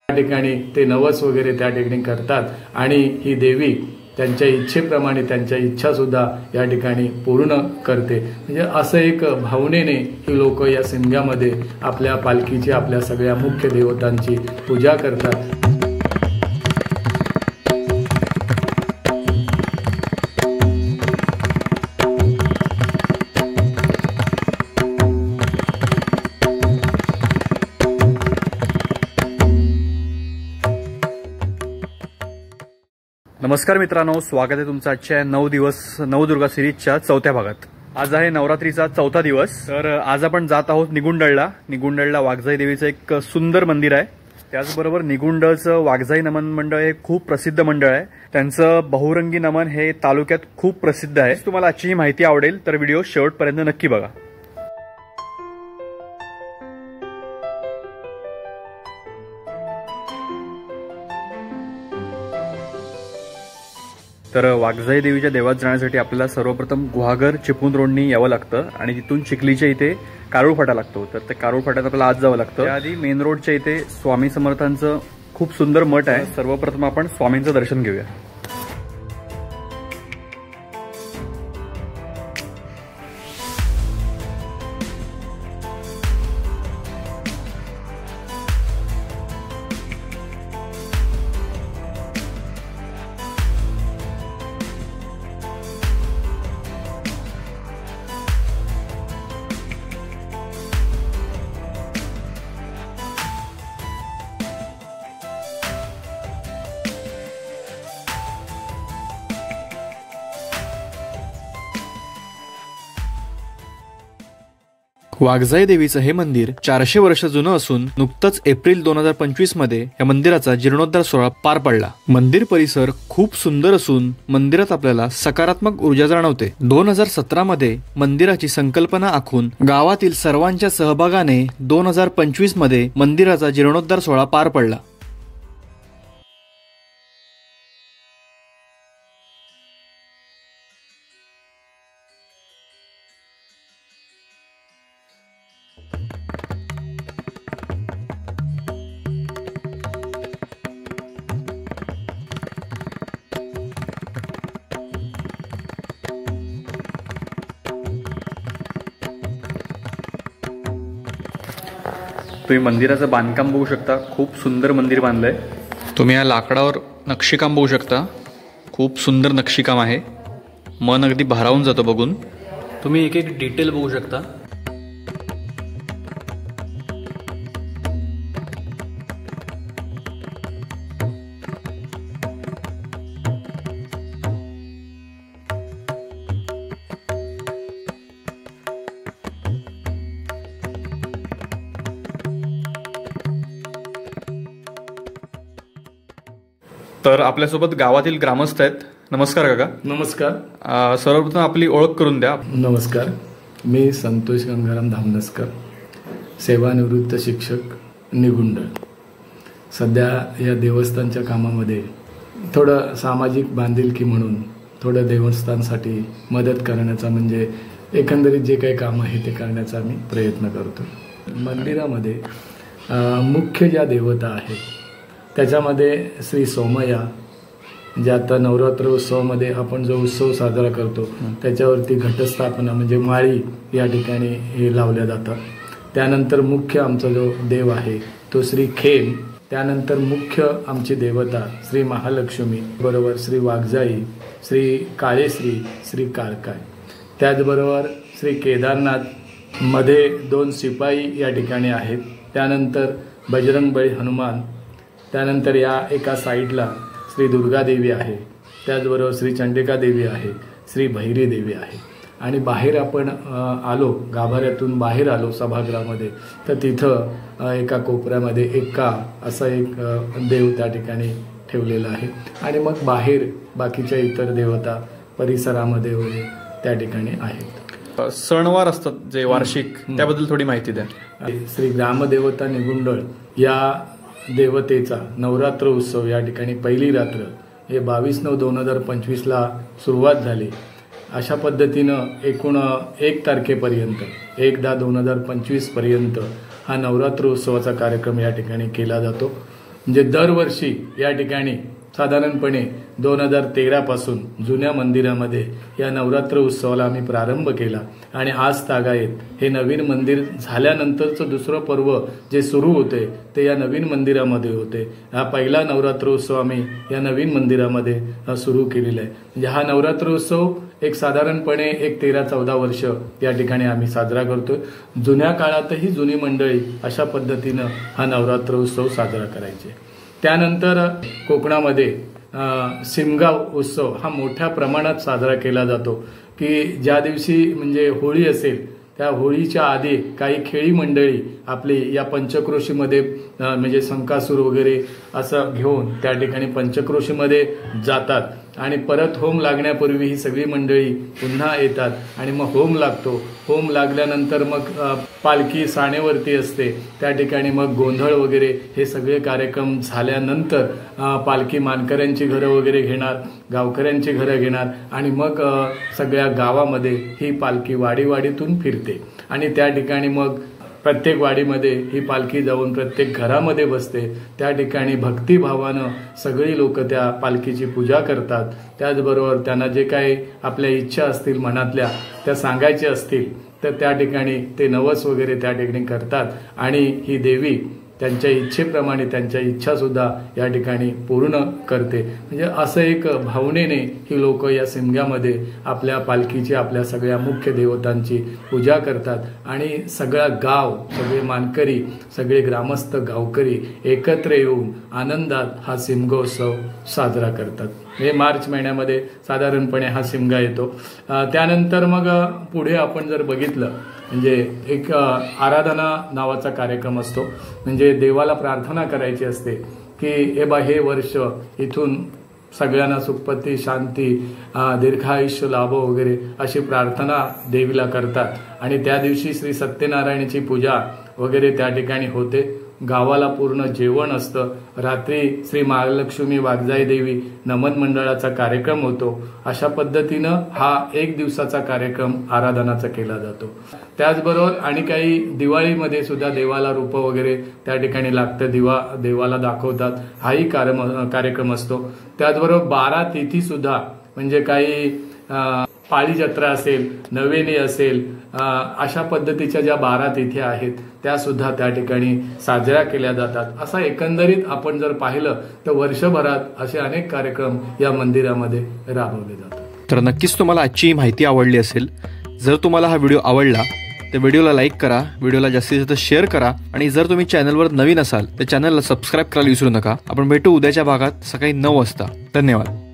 त्या ठिकाणी ते नवस वगैरे त्या ठिकाणी करतात आणि ही देवी त्यांच्या इच्छेप्रमाणे त्यांच्या इच्छा सुद्धा या ठिकाणी पूर्ण करते। म्हणजे असं एक भावनेने ही लोक या सिमग्यामध्ये आपल्या पालखीची आपल्या सगळ्या मुख्य देवतांची पूजा करतात। नमस्कार मित्रांनो, स्वागत आहे तुमचं आजच्या 9 दिवस नवदुर्गा सिरीजच्या 4थ्या भागात। आज आहे नवरात्रीचा 4था दिवस। तर आज आपण जात आहोत निगुंडळला वाघजाई देवीचं एक सुंदर मंदिर आहे। त्याचबरोबर निगुंडचं वाघजाई नमन मंडळ हे खूप प्रसिद्ध मंडळ आहे। त्यांचं बहुरंगी नमन हे तालुक्यात खूप प्रसिद्ध आहे। तुम्हाला आजची ही माहिती आवडेल तर व्हिडिओ शेवटपर्यंत नक्की बघा। तर वाघजाई देवीच्या देवात जाण्यासाठी आपल्याला सर्वप्रथम गुहागर चिपळूण रोडनी यावं लागतं आणि तिथून चिखलीच्या इथे कारुळ फाटा लागतो। तर त्या कारुळ फाट्यात आपल्याला आज जावं लागतं। त्याआधी मेन रोडच्या इथे स्वामी समर्थांचं खूप सुंदर मठ आहे। सर्वप्रथम आपण स्वामींचं दर्शन घेऊया। वाघजाई देवीचं हे मंदिर 400 वर्ष जुनं असून नुकतंच एप्रिल 2025 मध्ये या मंदिराचा जीर्णोद्धार सोहळा पार पडला। मंदिर परिसर खूप सुंदर असून मंदिरात आपल्याला सकारात्मक ऊर्जा जाणवते। 2017 मध्ये मंदिराची संकल्पना आखून गावातील सर्वांच्या सहभागाने 2025 मध्ये मंदिराचा जीर्णोद्धार सोहळा पार पडला। तुम्ही मंदिराचं बांधकाम बघू शकता, खूप सुंदर मंदिर बांधलंय। तुम्ही या लाकडावर नक्षीकाम बघू शकता, खूप सुंदर नक्षीकाम आहे। मन अगदी भारावून जातो बघून। तुम्ही एक एक डिटेल बघू शकता। तर आपल्यासोबत गावातील ग्रामस्थ आहेत। नमस्कार काका। नमस्कार। सर्वप्रथम आपली ओळख करून द्या। नमस्कार, मी संतोष गंगाराम धामनसकर, सेवानिवृत्त शिक्षक, निगुंडळ। सध्या या देवस्थानच्या कामामध्ये थोडं सामाजिक बांधिलकी म्हणून थोडं देवस्थानसाठी मदत करण्याचा, म्हणजे एकंदरीत जे काही काम आहे ते करण्याचा मी प्रयत्न करतो। मंदिरामध्ये मुख्य ज्या देवता आहेत त्याच्यामध्ये श्री सोमया, जे आता नवरात्र उत्सवामध्ये आपण जो उत्सव साजरा करतो त्याच्यावरती घटस्थापना म्हणजे माळी या ठिकाणी हे लावल्या जातात। त्यानंतर मुख्य आमचा जो देव आहे तो श्री खेम, त्यानंतर मुख्य आमची देवता श्री महालक्ष्मी, बरोबर श्री वाघजाई, श्री काळेश्री, श्री काळकाय, त्याचबरोबर श्री केदारनाथ मध्ये 2 शिपाई या ठिकाणी आहेत। त्यानंतर बजरंगबली हनुमान, त्यानंतर या एका साईडला श्री दुर्गा देवी आहे, त्याचबरोबर श्री चंडिका देवी आहे, श्री भैरी देवी आहे। आणि बाहेर आपण आलो, गाभाऱ्यातून बाहेर आलो सभागृहामध्ये, तर तिथं एका कोपऱ्यामध्ये एका असा एक देव त्या ठिकाणी ठेवलेला आहे। आणि मग बाहेर बाकीच्या इतर देवता परिसरामध्ये वगैरे त्या ठिकाणी आहेत। सणवार असतात जे वार्षिक, त्याबद्दल थोडी माहिती द्या। श्री ग्रामदेवता निगुंडळ या देवतेचा नवरात्र उत्सव या ठिकाणी पहिली रात्र हे 22/9/2025 ला सुरुवात झाली। अशा पद्धतीनं एकूण 1 तारखेपर्यंत 1/10/2025 पर्यंत हा नवरात्र उत्सवाचा कार्यक्रम या ठिकाणी केला जातो। म्हणजे दरवर्षी या ठिकाणी साधारणपणे 2013 पासून जुन्या मंदिरामध्ये या नवरात्र उत्सवाला आम्ही प्रारंभ केला आणि आज तागायत हे नवीन मंदिर झाल्यानंतरचं दुसरं पर्व जे सुरू होते ते या नवीन मंदिरामध्ये होते। हा पहिला नवरात्र उत्सव आम्ही या नवीन मंदिरामध्ये सुरू केलेला आहे। म्हणजे हा नवरात्र उत्सव एक साधारणपणे 13-14 वर्ष या ठिकाणी आम्ही साजरा करतोय। जुन्या काळातही जुनी मंडळी अशा पद्धतीनं हा नवरात्र उत्सव साजरा करायचे। त्यानंतर कोकणामध्ये शिमगा उत्सव हा मोठ्या प्रमाणात साजरा केला जातो की ज्या दिवशी म्हणजे होळी असेल त्या होळीच्या आधी काही खेळी मंडळी आपली या पंचक्रोशीमध्ये म्हणजे संकासूर वगैरे असं घेऊन त्या ठिकाणी पंचक्रोशीमध्ये जातात आणि परत होम लागण्यापूर्वी ही सगळी मंडळी पुन्हा येतात आणि मग होम लागतो। होम लागल्यानंतर मग पालखी साणेवरती असते, त्या ठिकाणी मग गोंधळ वगैरे हे सगळे कार्यक्रम झाल्यानंतर पालखी मानकऱ्यांची घरं वगैरे घेणार, गावकऱ्यांची घरं घेणार आणि मग सगळ्या गावामध्ये ही पालखी वाडीतून फिरते आणि त्या ठिकाणी मग प्रत्येक वाडीमध्ये ही पालखी जाऊन प्रत्येक घरामध्ये बसते। त्या ठिकाणी भक्तिभावानं सगळी लोक त्या पालखीची पूजा करतात। त्याचबरोबर त्यांना जे काही आपल्या इच्छा असतील मनातल्या त्या सांगायच्या असतील तर त्या ठिकाणी ते नवस वगैरे त्या ठिकाणी करतात आणि ही देवी त्यांच्या इच्छेप्रमाणे त्यांच्या इच्छा सुद्धा या ठिकाणी पूर्ण करते। म्हणजे असं एक भावनेने ही लोक या शिमग्यामध्ये आपल्या पालखीची आपल्या सगळ्या मुख्य देवतांची पूजा करतात आणि सगळा गाव, सगळे मानकरी, सगळे ग्रामस्थ गावकरी एकत्र येऊन आनंदात हा शिमगोत्सव साजरा करतात। हे मार्च महिन्यामध्ये साधारणपणे हा शिमगा येतो। त्यानंतर मग पुढे आपण जर बघितलं म्हणजे एक आराधना नावाचा कार्यक्रम असतो। म्हणजे देवाला प्रार्थना करायची असते की हे वर्ष इथून सगळ्यांना सुखपती, शांती, दीर्घायुष्य लाभो वगैरे अशी प्रार्थना देवीला करतात आणि त्या दिवशी श्री सत्यनारायणाची पूजा वगैरे त्या ठिकाणी होते। गावाला पूर्ण जेवण असतं। रात्री श्री महालक्ष्मी वाघजाई देवी नमन मंडळाचा कार्यक्रम होतो। अशा पद्धतीनं हा 1 दिवसाचा कार्यक्रम आराधनाचा केला जातो। त्याचबरोबर आणि काही दिवाळीमध्ये सुद्धा देवाला रूप वगैरे त्या ठिकाणी लागतं, देवाला दाखवतात, हाही कार्यक्रम असतो। त्याचबरोबर 12 तिथी सुद्धा म्हणजे काही पाळी जत्रा असेल, नवेनी असेल, अशा पद्धतीच्या ज्या 12 तिथी आहेत त्या सुद्धा त्या ठिकाणी साजऱ्या केल्या जातात। असा एकंदरीत आपण जर पाहिलं तर वर्षभरात असे अनेक कार्यक्रम या मंदिरामध्ये राबवले जातात। तर नक्कीच तुम्हाला आजची माहिती आवडली असेल। जर तुम्हाला हा व्हिडिओ आवडला तर व्हिडिओला लाईक करा, व्हिडिओला जास्तीत जास्त शेअर करा आणि जर तुम्ही चॅनलवर नवीन असाल तर चॅनलला सबस्क्राईब करायला विसरू नका। आपण भेटू उद्याच्या भागात सकाळी 9 वाजता। धन्यवाद।